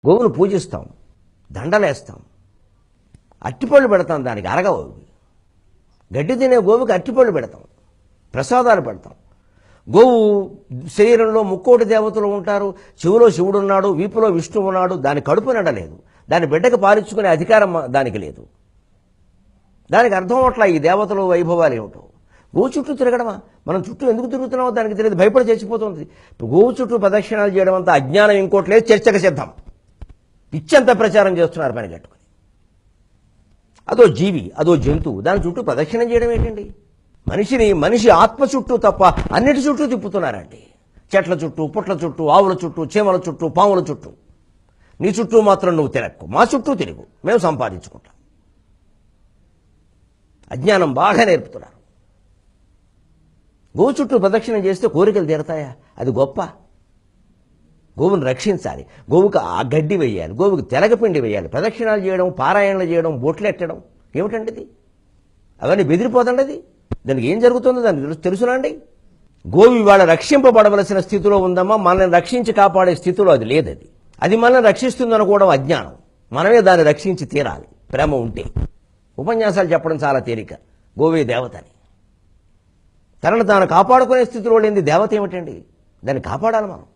గోవును పూజిస్తాం, దండలేస్తాం, అట్టిపళ్ళు పెడతాం, దానికి అరగవు. గడ్డి తినే గోవుకి అట్టిపళ్ళు పెడతాం, ప్రసాదాలు పెడతాం. గోవు శరీరంలో ముక్కోటి దేవతలు ఉంటారు, చెవులో శివుడు ఉన్నాడు, వీపులో విష్ణువు ఉన్నాడు. దాని కడుపు నిండలేదు, దాని బిడ్డకు పాలించుకునే అధికారం దానికి లేదు. దానికి అర్థం అవట్లా ఈ దేవతలు వైభవాలు ఏమిటో. గోవు చుట్టూ తిరగడమా? మనం చుట్టూ ఎందుకు తిరుగుతున్నామో దానికి తెలియదు, భయపడి చచ్చిపోతుంది. గోవు చుట్టూ ప్రదక్షిణాలు చేయడం అంతా అజ్ఞానం, ఇంకోటి లేదు, చర్చకు సిద్ధం. పిచ్చంతా ప్రచారం చేస్తున్నారు పని కట్టుకుని. అదో జీవి, అదో జంతువు, దాని చుట్టూ ప్రదక్షిణం చేయడం ఏంటండి? మనిషి ఆత్మ చుట్టూ తప్ప అన్నిటి చుట్టూ తిప్పుతున్నారండి. చెట్ల చుట్టూ, పుట్ల చుట్టూ, ఆవుల చుట్టూ, చీమల చుట్టూ, పాముల చుట్టూ. నీ చుట్టూ మాత్రం నువ్వు తిరక్కు, మా చుట్టూ తిరుగు, మేము సంపాదించుకుంటాం. అజ్ఞానం బాగా నేర్పుతున్నారు. గోవు చుట్టూ ప్రదక్షిణం చేస్తే కోరికలు తీరతాయా? అది గొప్ప. గోవును రక్షించాలి, గోవుకు ఆ గడ్డి వేయాలి, గోవుకు తెలగపిండి వేయాలి. ప్రదక్షిణాలు చేయడం, పారాయణలు చేయడం, బొట్లు ఎట్టడం ఏమిటండి ఇది? అవన్నీ బెదిరిపోతండి. అది దానికి ఏం జరుగుతుందో దానికి తెలుసునండి. గోవు ఇవాళ రక్షింపబడవలసిన స్థితిలో ఉందమ్మా. మనల్ని రక్షించి కాపాడే స్థితిలో అది లేదది. అది మనల్ని రక్షిస్తుందనుకోవడం అజ్ఞానం. మనమే దాన్ని రక్షించి తీరాలి, ప్రేమ ఉంటే. ఉపన్యాసాలు చెప్పడం చాలా తేలిక, గోవే దేవతని. తనను తాను కాపాడుకునే స్థితిలో లేని దేవత ఏమిటండి? దాన్ని కాపాడాలి మనం.